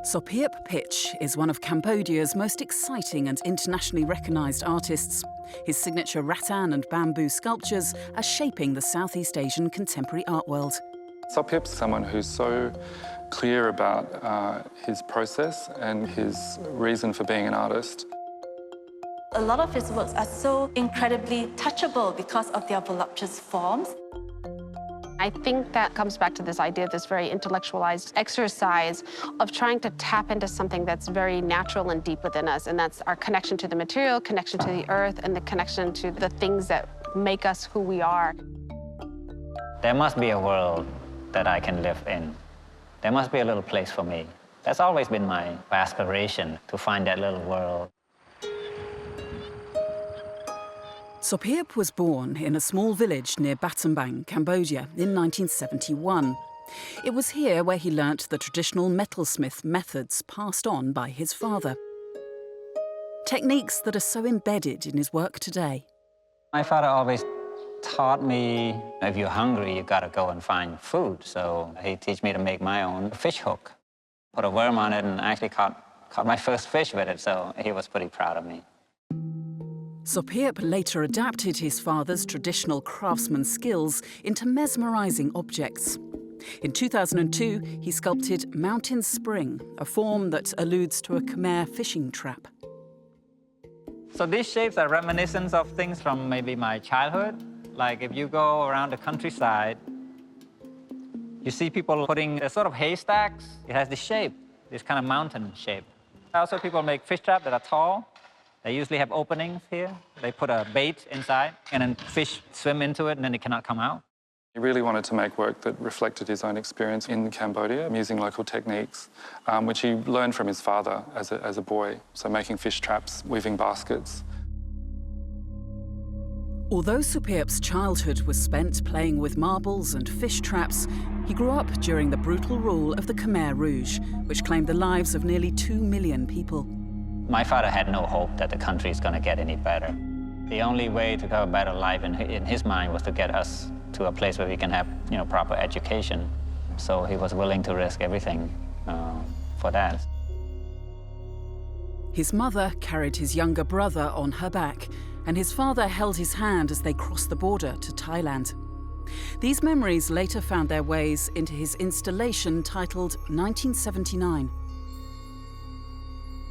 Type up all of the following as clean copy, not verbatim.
Sopheap Pich is one of Cambodia's most exciting and internationally recognised artists. His signature rattan and bamboo sculptures are shaping the Southeast Asian contemporary art world. Sopheap's someone who's so clear about his process and his reason for being an artist. A lot of his works are so incredibly touchable because of their voluptuous forms. I think that comes back to this idea of this very intellectualized exercise of trying to tap into something that's very natural and deep within us, and that's our connection to the material, connection to the earth, and the connection to the things that make us who we are. There must be a world that I can live in. There must be a little place for me. That's always been my aspiration, to find that little world. Sopheap was born in a small village near Battambang, Cambodia, in 1971. It was here where he learnt the traditional metalsmith methods passed on by his father. Techniques that are so embedded in his work today. My father always taught me, if you're hungry, you gotta go and find food. So he taught me to make my own fish hook. Put a worm on it and actually caught my first fish with it, so he was pretty proud of me. Sopheap later adapted his father's traditional craftsman skills into mesmerising objects. In 2002, he sculpted Mountain Spring, a form that alludes to a Khmer fishing trap. So these shapes are reminiscence of things from maybe my childhood. Like if you go around the countryside, you see people putting a sort of haystacks. It has this shape, this kind of mountain shape. Also, people make fish traps that are tall. They usually have openings here. They put a bait inside, and then fish swim into it, and then they cannot come out. He really wanted to make work that reflected his own experience in Cambodia, using local techniques, which he learned from his father as a boy. So making fish traps, weaving baskets. Although Sopheap's childhood was spent playing with marbles and fish traps, he grew up during the brutal rule of the Khmer Rouge, which claimed the lives of nearly 2 million people. My father had no hope that the country is going to get any better. The only way to have a better life in his mind was to get us to a place where we can have, proper education. So he was willing to risk everything for that. His mother carried his younger brother on her back, and his father held his hand as they crossed the border to Thailand. These memories later found their ways into his installation titled 1979.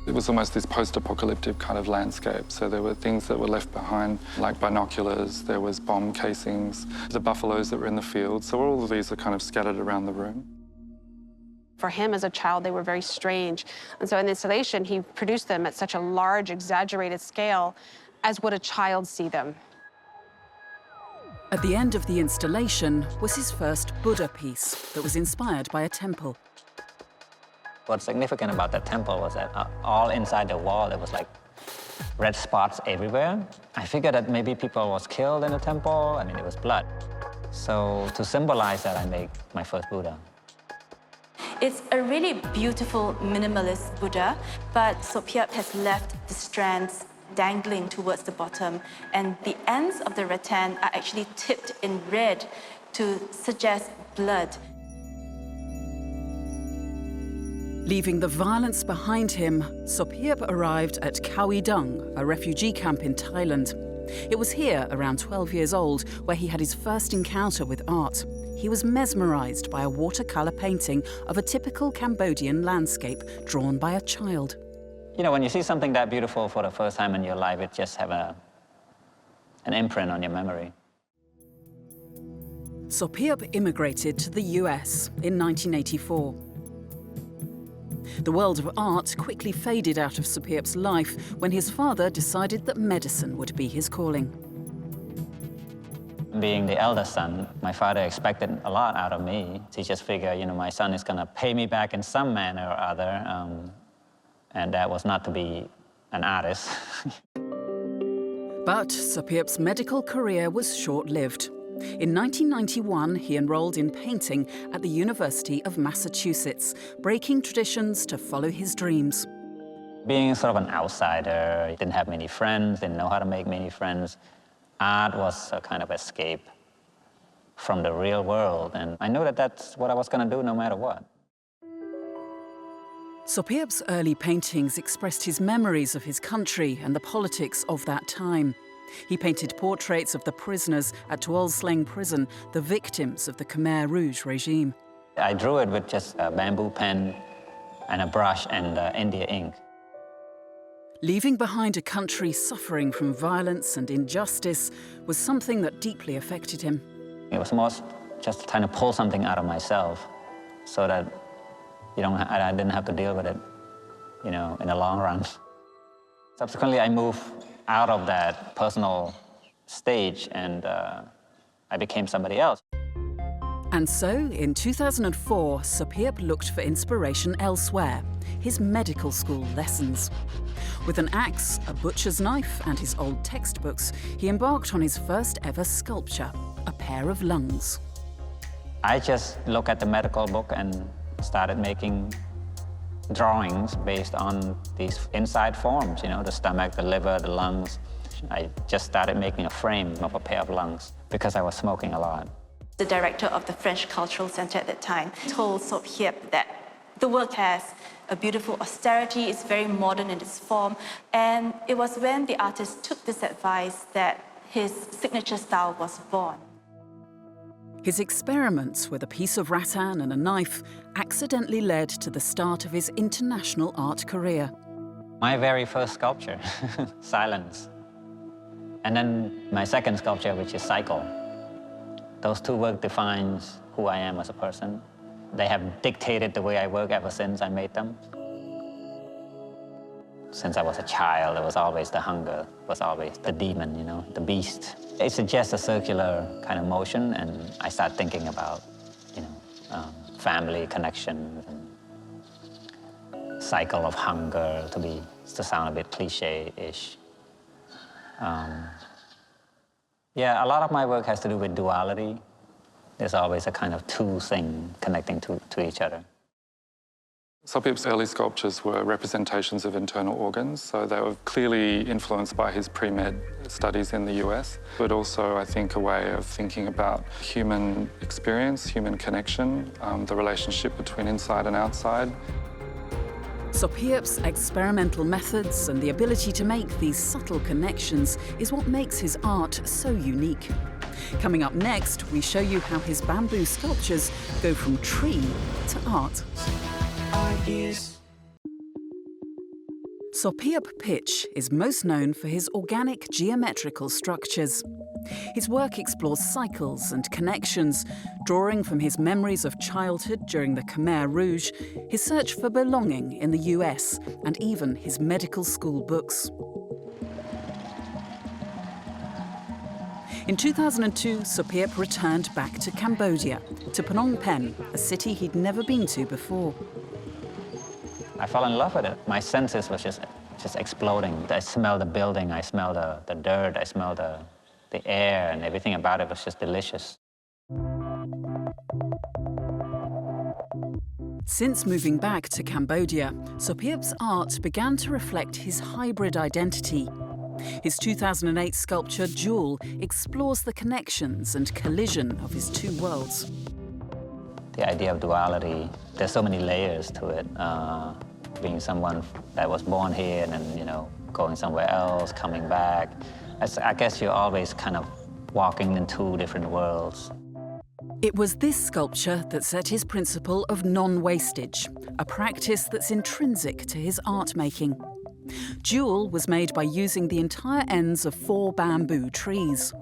It was almost this post-apocalyptic kind of landscape. So there were things that were left behind, like binoculars, there was bomb casings, the buffaloes that were in the field. So all of these are kind of scattered around the room. For him as a child, they were very strange. And so in the installation, he produced them at such a large, exaggerated scale as would a child see them. At the end of the installation was his first Buddha piece that was inspired by a temple. What's significant about that temple was that all inside the wall, there was like red spots everywhere. I figured that maybe people was killed in the temple. I mean, it was blood. So to symbolize that, I made my first Buddha. It's a really beautiful, minimalist Buddha, but Sopheap has left the strands dangling towards the bottom, and the ends of the rattan are actually tipped in red to suggest blood. Leaving the violence behind him, Sopheap arrived at Kawi Dung, a refugee camp in Thailand. It was here, around 12 years old, where he had his first encounter with art. He was mesmerised by a watercolour painting of a typical Cambodian landscape drawn by a child. When you see something that beautiful for the first time in your life, it just have an imprint on your memory. Sopheap immigrated to the US in 1984. The world of art quickly faded out of Sopheap's life when his father decided that medicine would be his calling. Being the eldest son, my father expected a lot out of me. He just figured, my son is going to pay me back in some manner or other, and that was not to be an artist. But Sopheap's medical career was short-lived. In 1991, he enrolled in painting at the University of Massachusetts, breaking traditions to follow his dreams. Being sort of an outsider, didn't have many friends, didn't know how to make many friends, art was a kind of escape from the real world, and I knew that that's what I was going to do no matter what. Sopheap's early paintings expressed his memories of his country and the politics of that time. He painted portraits of the prisoners at Tuol Sleng prison, the victims of the Khmer Rouge regime. I drew it with just a bamboo pen and a brush and India ink. Leaving behind a country suffering from violence and injustice was something that deeply affected him. It was most just trying to pull something out of myself so that I didn't have to deal with it, in the long run. Subsequently, I moved out of that personal stage and I became somebody else. And so, in 2004, Sopheap looked for inspiration elsewhere, his medical school lessons. With an axe, a butcher's knife, and his old textbooks, he embarked on his first ever sculpture, a pair of lungs. I just looked at the medical book and started making drawings based on these inside forms, the stomach, the liver, the lungs. I just started making a frame of a pair of lungs because I was smoking a lot. The director of the French Cultural Center at that time told Sopheap that the work has a beautiful austerity, it's very modern in its form, and it was when the artist took this advice that his signature style was born. His experiments with a piece of rattan and a knife accidentally led to the start of his international art career. My very first sculpture, Silence. And then my second sculpture, which is Cycle. Those two works defines who I am as a person. They have dictated the way I work ever since I made them. Since I was a child, there was always the hunger, was always the demon, the beast. It's just a circular kind of motion, and I start thinking about, family connections and cycle of hunger, to sound a bit cliche-ish. Yeah, a lot of my work has to do with duality. There's always a kind of two thing connecting to each other. Sopheap's early sculptures were representations of internal organs, so they were clearly influenced by his pre-med studies in the US, but also, I think, a way of thinking about human experience, human connection, the relationship between inside and outside. Sopheap's experimental methods and the ability to make these subtle connections is what makes his art so unique. Coming up next, we show you how his bamboo sculptures go from tree to art. Sopheap Pich is most known for his organic geometrical structures. His work explores cycles and connections, drawing from his memories of childhood during the Khmer Rouge, his search for belonging in the US, and even his medical school books. In 2002, Sopheap returned back to Cambodia, to Phnom Penh, a city he'd never been to before. I fell in love with it. My senses were just exploding. I smelled the building, I smelled the dirt, I smelled the air, and everything about it was just delicious. Since moving back to Cambodia, Sopheap's art began to reflect his hybrid identity. His 2008 sculpture, Jewel, explores the connections and collision of his two worlds. The idea of duality, there's so many layers to it. Being someone that was born here and then, going somewhere else, coming back. I guess you're always kind of walking in two different worlds. It was this sculpture that set his principle of non-wastage, a practice that's intrinsic to his art making. Jewel was made by using the entire ends of 4 bamboo trees,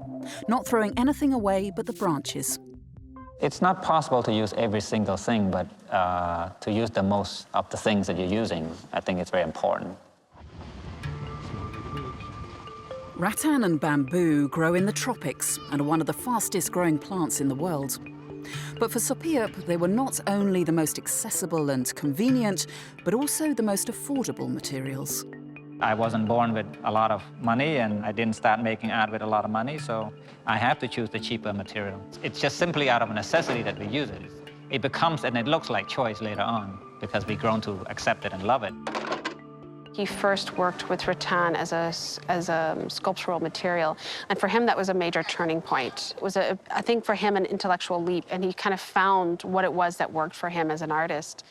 not throwing anything away but the branches. It's not possible to use every single thing, but to use the most of the things that you're using, I think it's very important. Rattan and bamboo grow in the tropics and are one of the fastest growing plants in the world. But for Sopheap, they were not only the most accessible and convenient, but also the most affordable materials. I wasn't born with a lot of money, and I didn't start making art with a lot of money, so I have to choose the cheaper material. It's just simply out of necessity that we use it. It becomes, and it looks like choice later on, because we've grown to accept it and love it. He first worked with rattan as a sculptural material, and for him that was a major turning point. It was, I think, for him an intellectual leap, and he kind of found what it was that worked for him as an artist.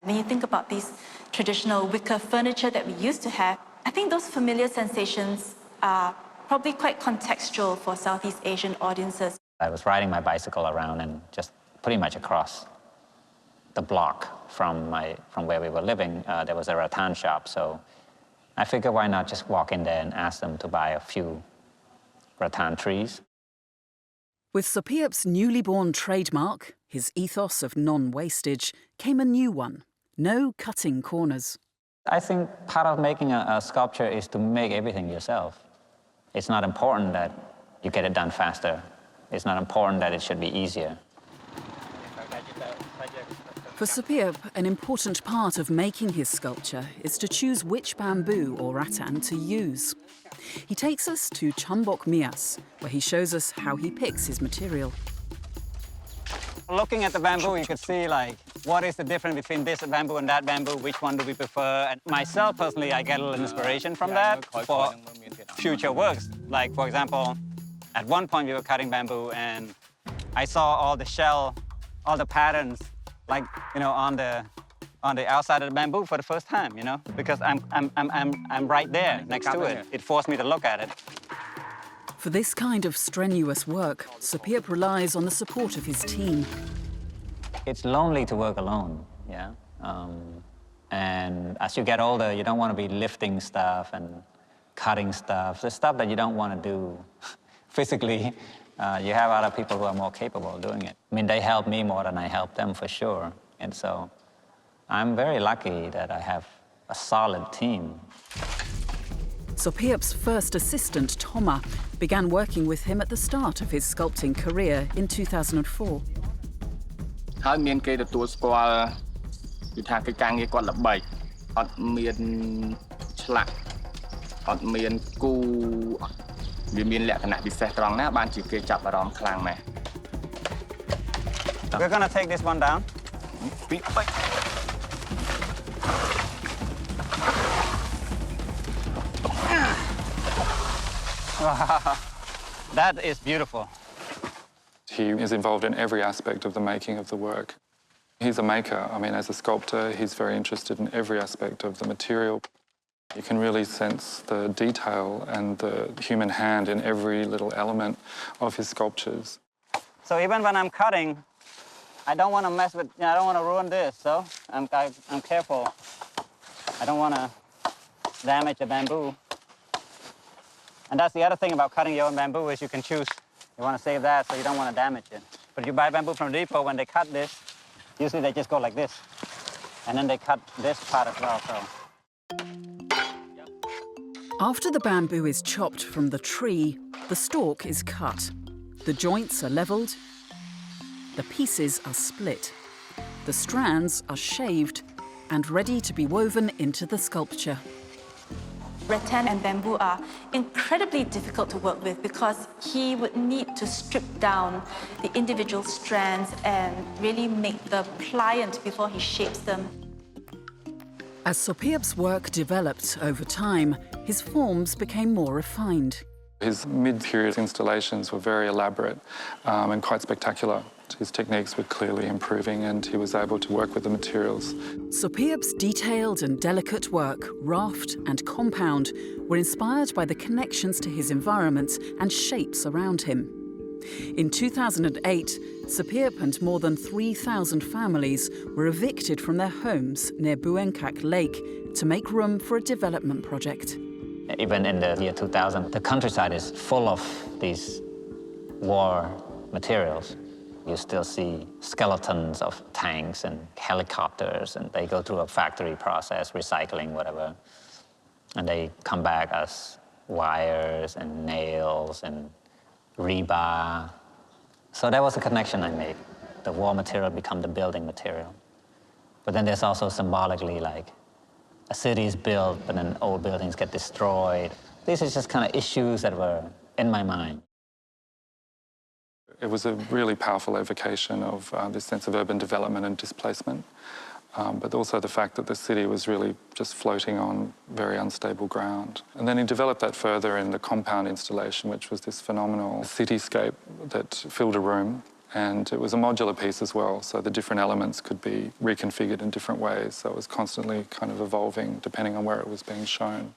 When you think about these traditional wicker furniture that we used to have, I think those familiar sensations are probably quite contextual for Southeast Asian audiences. I was riding my bicycle around and just pretty much across the block from where we were living, there was a rattan shop. So I figured why not just walk in there and ask them to buy a few rattan trees. With Sopheap's newly born trademark, his ethos of non-wastage, came a new one: no cutting corners. I think part of making a sculpture is to make everything yourself. It's not important that you get it done faster. It's not important that it should be easier. For Sopheap, an important part of making his sculpture is to choose which bamboo or rattan to use. He takes us to Chambok Mias, where he shows us how he picks his material. Looking at the bamboo, you could see, like, what is the difference between this bamboo and that bamboo? Which one do we prefer? And myself, personally, I get a little inspiration from that for future works. Like, for example, at one point we were cutting bamboo, and I saw all the shell, all the patterns, like, you know, on the outside of the bamboo for the first time, you know, because I'm right there next to it. It forced me to look at it. For this kind of strenuous work, Sopheap relies on the support of his team. It's lonely to work alone, yeah. And as you get older, you don't want to be lifting stuff and cutting stuff. The stuff that you don't want to do physically, you have other people who are more capable of doing it. I mean, they help me more than I help them, for sure. And so I'm very lucky that I have a solid team. Sopheap's first assistant, Thoma, began working with him at the start of his sculpting career in 2004. ហើយមានគេទទួលស្គាល់គឺថាកិច្ចការងារគាត់ល្បីអត់មានឆ្លាក់អត់មានគូវាមានលក្ខណៈពិសេសត្រង់ណាបានជាគេចាប់អារម្មណ៍ខ្លាំងណាស់ We're going to take this one down. That is beautiful. He is involved in every aspect of the making of the work. He's a maker. I mean, as a sculptor, he's very interested in every aspect of the material. You can really sense the detail and the human hand in every little element of his sculptures. So even when I'm cutting, I don't want to mess with, I don't want to ruin this, so I'm careful. I don't want to damage the bamboo. And that's the other thing about cutting your own bamboo is you can choose. You want to save that so you don't want to damage it. But if you buy bamboo from the depot, when they cut this, usually they just go like this. And then they cut this part as well, so. After the bamboo is chopped from the tree, the stalk is cut. The joints are levelled, the pieces are split, the strands are shaved and ready to be woven into the sculpture. Rattan and bamboo are incredibly difficult to work with because he would need to strip down the individual strands and really make them pliant before he shapes them. As Sopheap's work developed over time, his forms became more refined. His mid-period installations were very elaborate and quite spectacular. His techniques were clearly improving and he was able to work with the materials. Sopheap's detailed and delicate work, raft and compound, were inspired by the connections to his environment and shapes around him. In 2008, Sopheap and more than 3,000 families were evicted from their homes near Buenkak Lake to make room for a development project. Even in the year 2000, the countryside is full of these war materials. You still see skeletons of tanks and helicopters, and they go through a factory process, recycling, whatever. And they come back as wires and nails and rebar. So that was a connection I made. The war material become the building material. But then there's also symbolically, like, a city is built, but then old buildings get destroyed. These are just kind of issues that were in my mind. It was a really powerful evocation of this sense of urban development and displacement, but also the fact that the city was really just floating on very unstable ground. And then he developed that further in the compound installation, which was this phenomenal cityscape that filled a room And it was a modular piece as well, so the different elements could be reconfigured in different ways. So it was constantly kind of evolving depending on where it was being shown.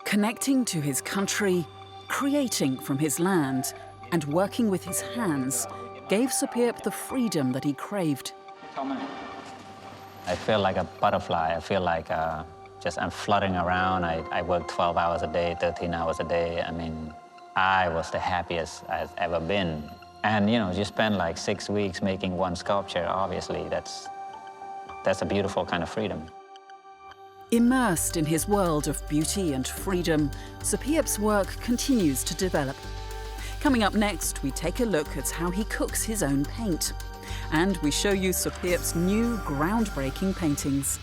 Connecting to his country, creating from his land, and working with his hands gave Sopheap the freedom that he craved. I feel like a butterfly. I feel like just I'm fluttering around. I work 12 hours a day, 13 hours a day. I mean, I was the happiest I've ever been. And, you know, you spend like 6 weeks making one sculpture. Obviously, that's a beautiful kind of freedom. Immersed in his world of beauty and freedom, Sopheap's work continues to develop. Coming up next, we take a look at how he cooks his own paint. And we show you Sopheap's new groundbreaking paintings.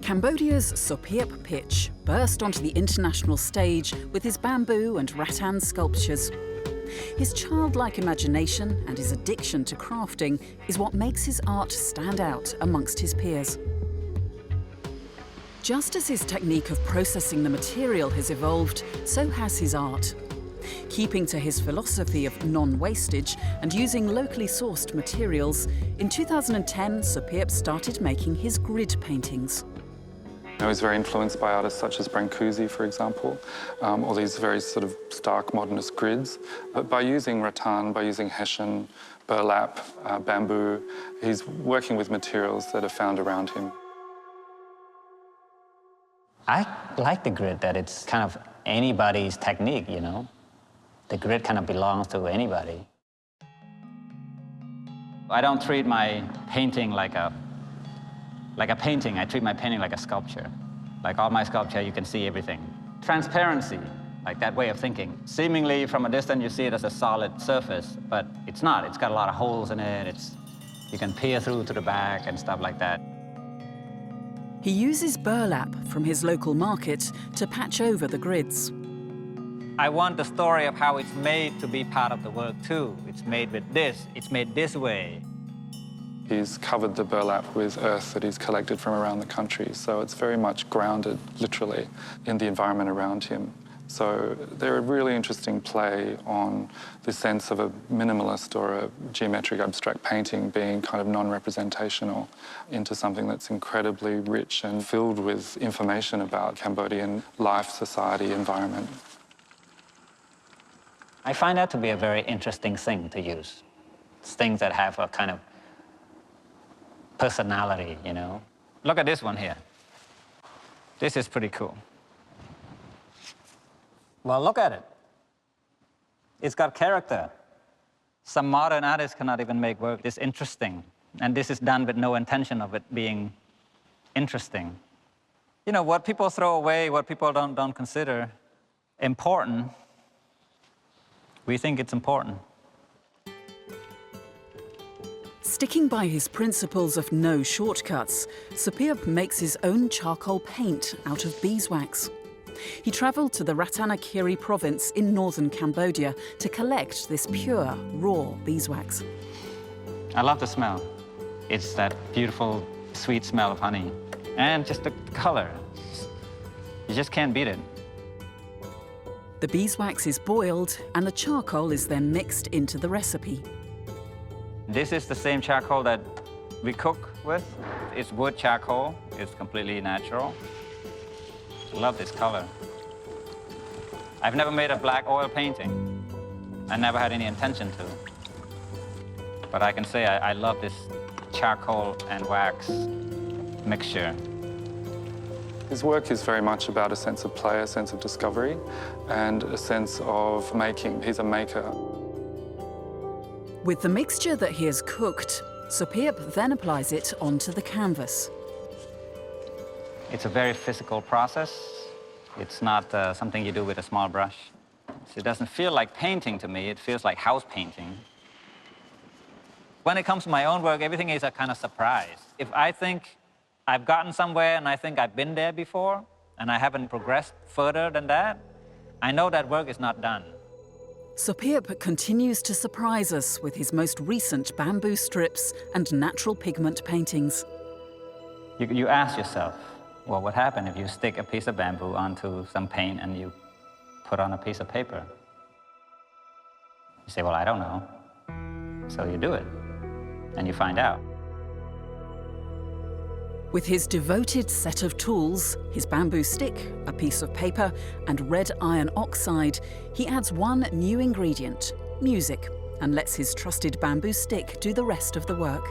Cambodia's Sopheap Pich burst onto the international stage with his bamboo and rattan sculptures. His childlike imagination and his addiction to crafting is what makes his art stand out amongst his peers. Just as his technique of processing the material has evolved, so has his art. Keeping to his philosophy of non-wastage and using locally sourced materials, in 2010, Sopheap started making his grid paintings. I was very influenced by artists such as Brancusi, for example, all these very sort of stark modernist grids. But by using rattan, by using hessian, burlap, bamboo, he's working with materials that are found around him. I like the grid, that it's kind of anybody's technique, you know? The grid kind of belongs to anybody. I don't treat my painting like a painting. I treat my painting like a sculpture. Like all my sculpture, you can see everything. Transparency, like that way of thinking. Seemingly, from a distance, you see it as a solid surface, but it's not. It's got a lot of holes in it. You can peer through to the back and stuff like that. He uses burlap from his local market to patch over the grids. I want the story of how it's made to be part of the work, too. It's made with this. It's made this way. He's covered the burlap with earth that he's collected from around the country, so it's very much grounded, literally, in the environment around him. So they're a really interesting play on the sense of a minimalist or a geometric abstract painting being kind of non-representational into something that's incredibly rich and filled with information about Cambodian life, society, environment. I find that to be a very interesting thing to use. It's things that have a kind of personality, you know? Look at this one here. This is pretty cool. Well, look at it. It's got character. Some modern artists cannot even make work this interesting. And this is done with no intention of it being interesting. You know, what people throw away, what people don't consider important, we think it's important. Sticking by his principles of no shortcuts, Sopheap makes his own charcoal paint out of beeswax. He travelled to the Rattan province in northern Cambodia to collect this pure, raw beeswax. I love the smell. It's that beautiful, sweet smell of honey. And just the color. You just can't beat it. The beeswax is boiled and the charcoal is then mixed into the recipe. This is the same charcoal that we cook with. It's wood charcoal. It's completely natural. I love this color. I've never made a black oil painting. I never had any intention to. But I can say I love this charcoal and wax mixture. His work is very much about a sense of play, a sense of discovery, and a sense of making. He's a maker. With the mixture that he has cooked, Sopheap then applies it onto the canvas. It's a very physical process. It's not something you do with a small brush. So it doesn't feel like painting to me. It feels like house painting. When it comes to my own work, everything is a kind of surprise. If I think I've gotten somewhere and I think I've been there before and I haven't progressed further than that, I know that work is not done. Sopheap continues to surprise us with his most recent bamboo strips and natural pigment paintings. You ask yourself, what would happen if you stick a piece of bamboo onto some paint and you put on a piece of paper? You say, well, I don't know. So you do it, and you find out. With his devoted set of tools, his bamboo stick, a piece of paper, and red iron oxide, he adds one new ingredient, music, and lets his trusted bamboo stick do the rest of the work.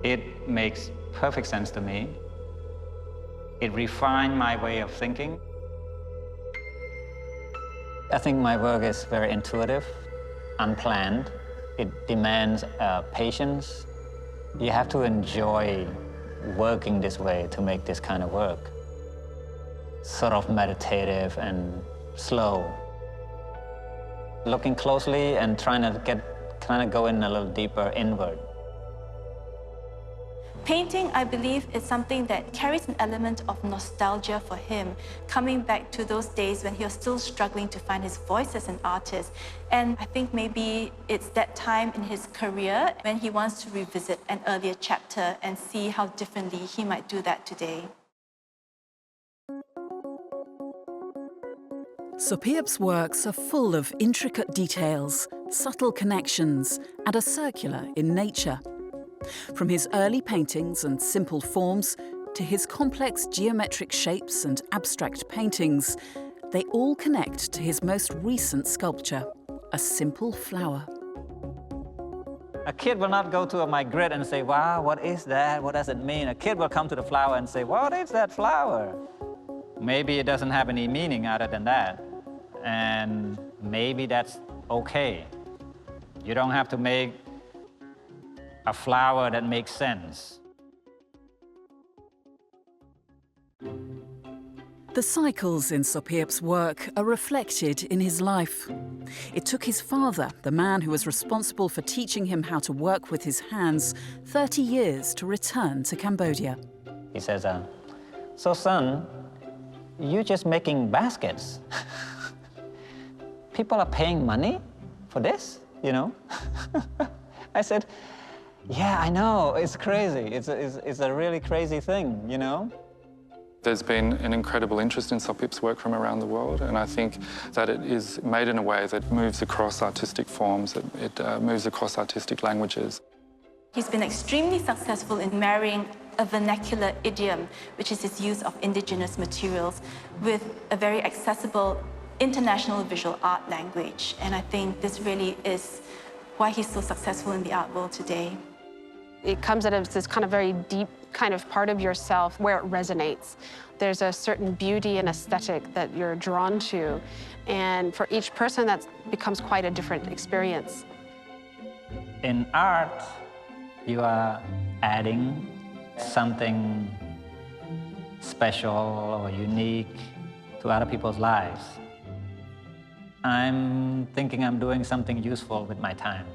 It makes perfect sense to me. It refined my way of thinking. I think my work is very intuitive, unplanned. It demands patience. You have to enjoy working this way to make this kind of work. Sort of meditative and slow. Looking closely and trying to go in a little deeper inward. Painting, I believe, is something that carries an element of nostalgia for him, coming back to those days when he was still struggling to find his voice as an artist. And I think maybe it's that time in his career when he wants to revisit an earlier chapter and see how differently he might do that today. Sopheap's works are full of intricate details, subtle connections, and are circular in nature. From his early paintings and simple forms to his complex geometric shapes and abstract paintings, they all connect to his most recent sculpture, a simple flower. A kid will not go to my grid and say, wow, what is that? What does it mean? A kid will come to the flower and say, what is that flower? Maybe it doesn't have any meaning other than that. And maybe that's okay. You don't have to make a flower that makes sense. The cycles in Sopheap's work are reflected in his life. It took his father, the man who was responsible for teaching him how to work with his hands, 30 years to return to Cambodia. He says, so son, you're just making baskets. People are paying money for this, you know? I said, yeah, I know, it's crazy. It's a really crazy thing, you know? There's been an incredible interest in Sopheap's work from around the world, and I think that it is made in a way that moves across artistic forms, it moves across artistic languages. He's been extremely successful in marrying a vernacular idiom, which is his use of indigenous materials, with a very accessible international visual art language. And I think this really is why he's so successful in the art world today. It comes out of this kind of very deep kind of part of yourself where it resonates. There's a certain beauty and aesthetic that you're drawn to. And for each person, that becomes quite a different experience. In art, you are adding something special or unique to other people's lives. I'm thinking I'm doing something useful with my time.